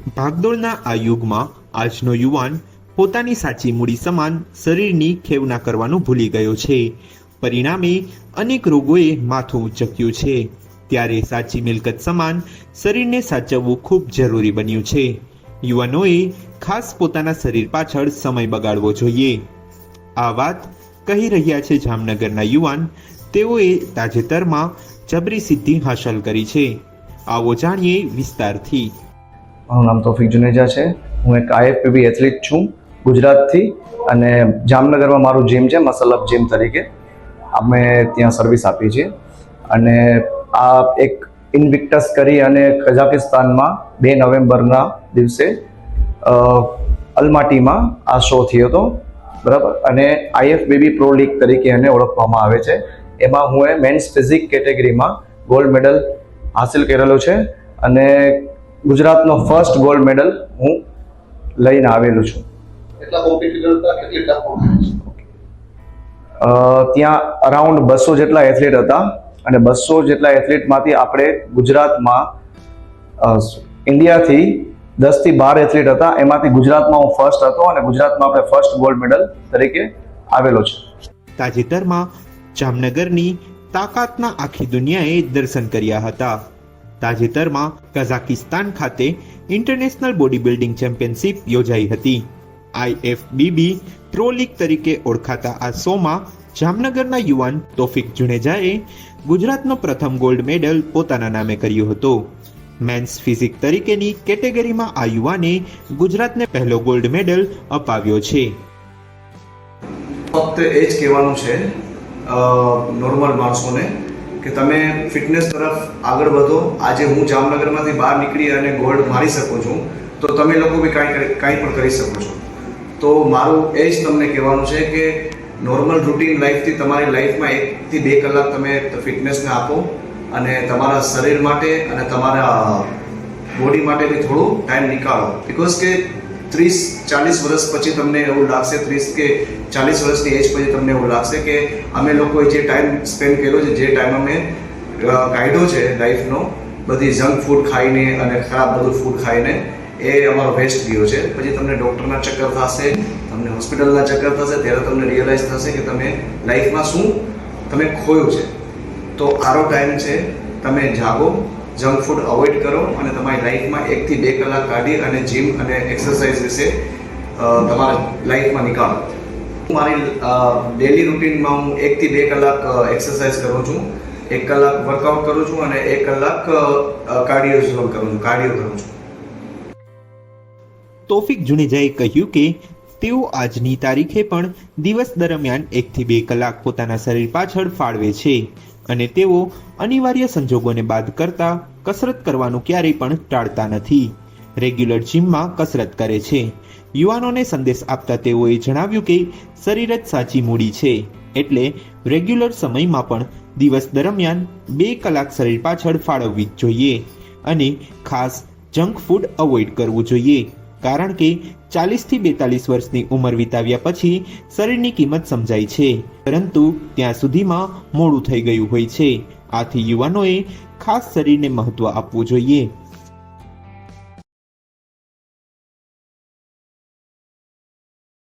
ભાગદોડના આ યુગમાં આજનો યુવાન પોતાની સાચી મૂડી સમાન શરીરની ખેવના કરવાનું ભૂલી ગયો છે. પરિણામે અનેક રોગોએ માથું ઉંચક્યું છે. ત્યારે સાચી મિલકત સમાન શરીરને સાચવવું ખૂબ જરૂરી બન્યું છે. યુવાનોએ ખાસ પોતાના શરીર પાછળ સમય બગાડવો જોઈએ. આ વાત કહી રહ્યા છે જામનગરના યુવાન. તેઓએ તાજેતરમાં જબરી સિદ્ધિ હાંસલ કરી છે. આવો જાણીએ વિસ્તારથી. મારું નામ તોફિક જુનેજા છે. હું એક IFBB એથ્લીટ છું ગુજરાતથી, અને જામનગરમાં મારું જીમ છે મસલ અપ જીમ તરીકે. અમે ત્યાં સર્વિસ આપી છે. અને આ એક ઇન્વિક્ટસ કરી અને કઝાકિસ્તાનમાં 2 નવેમ્બરના દિવસે અલ્માટીમાં આ શો થયો હતો, બરાબર. અને IFBB પ્રો લીગ તરીકે એને ઓળખવામાં આવે છે. એમાં હું મેન્સ ફિઝિક કેટેગરીમાં ગોલ્ડ મેડલ હાસિલ કરેલો છે, અને ગુજરાતનો ફર્સ્ટ ગોલ્ડ મેડલ હું લઈને આવેલું છું. ત્યાં અરાઉન્ડ 200 જેટલા એથ્લીટ હતા, અને 200 જેટલા એથ્લીટમાંથી આપણે ગુજરાતમાં ઇન્ડિયાથી 10 થી 12 એથ્લીટ હતા. એમાંથી ગુજરાતમાં હું ફર્સ્ટ હતો, અને ગુજરાતમાં આપણે ફર્સ્ટ ગોલ્ડ મેડલ તરીકે આવેલો છે. તાજેતરમાં જામનગરની તાકાતના આખી દુનિયાએ દર્શન કર્યા હતા. તાજેતરમાં કઝાકિસ્તાન ખાતે ઇન્ટરનેશનલ બોડી બિલ્ડિંગ ચેમ્પિયનશિપ યોજાઈ હતી. IFBB પ્રો લીગ તરીકે ઓળખાતા આ શોમાં જામનગરના યુવાન તોફિક જુનેજાએ ગુજરાતનો પ્રથમ ગોલ્ડ મેડલ પોતાના નામે કર્યો હતો. મેન્સ ફિઝિક તરીકેની કેટેગરીમાં આ યુવાને ગુજરાતને પહેલો ગોલ્ડ મેડલ અપાવ્યો છે. ફક્ત એ જ કહેવાનું છે નોર્મલ માણસોને કે તમે ફિટનેસ તરફ આગળ વધો. આજે હું જામનગરમાંથી બહાર નીકળી અને ગોલ્ડ મારી શકું છું, તો તમે લોકો બી કાંઈ પણ કરી શકો છો. તો મારું એ જ તમને કહેવાનું છે કે નોર્મલ રૂટીન લાઈફથી તમારી લાઈફમાં 1 થી 2 કલાક તમે ફિટનેસને આપો, અને તમારા શરીર માટે અને તમારા બોડી માટે બી થોડું ટાઈમ નીકાળો. બિકોઝ કે 30-40 વર્ષ પછી તમને એવું લાગશે, 30 કે 40 વર્ષની એજ પછી તમને એવું લાગશે કે અમે લોકોએ જે ટાઈમ સ્પેન્ડ કર્યો છે, જે ટાઈમ અમે કાઢ્યો છે લાઈફનો, બધી જંક ફૂડ ખાઈને અને ખરાબ બધું ફૂડ ખાઈને, એ અમારો વેસ્ટ ગયો છે. પછી તમને ડૉક્ટરના ચક્કર થશે, તમને હોસ્પિટલના ચક્કર થશે, ત્યારે તમને રિયલાઇઝ થશે કે તમે લાઈફમાં શું તમે ખોયું છે. તો આરો ટાઈમ છે, તમે જાગો, જંક ફૂડ અવોઇડ કરો, અને તમારી લાઈફમાં 1 થી 2 કલાક કાઢી અને જીમ અને એક્સરસાઇઝ વિશે તમારા લાઈફમાં નિકાળો. મારી ડેલી રૂટીનમાં હું 1 થી 2 કલાક એક્સરસાઇઝ કરું છું, 1 કલાક વર્કઆઉટ કરું છું, અને 1 કલાક કાર્ડિયો કરું છું. તોફિક જુનેજાએ કહ્યું કે તેઓ આજની તારીખે પણ દિવસ દરમિયાન 1 થી 2 કલાક પોતાના શરીર પાછળ ફાળવે છે, અને તેઓ અનિવાર્ય સંજોગોને બાદ કરતા કસરત કરવાનું ક્યારેય પણ ટાળતા નથી. રેગ્યુલર જીમમાં કસરત કરે છે. યુવાનોને સંદેશ આપતા તેઓએ જણાવ્યું કે શરીર જ સાચી મૂડી છે, એટલે રેગ્યુલર સમયમાં પણ દિવસ દરમિયાન 2 કલાક શરીર પાછળ ફાળવવી જ જોઈએ, અને ખાસ જંક ફૂડ અવોઇડ કરવું જોઈએ. કારણ કે 40 થી 42 વર્ષની ઉંમર વિતાવ્યા પછી શરીરની કિંમત સમજાય છે, પરંતુ ત્યાં સુધીમાં મોડું થઈ ગયું હોય છે. આથી યુવાનોએ ખાસ શરીરને મહત્વ આપવું જોઈએ.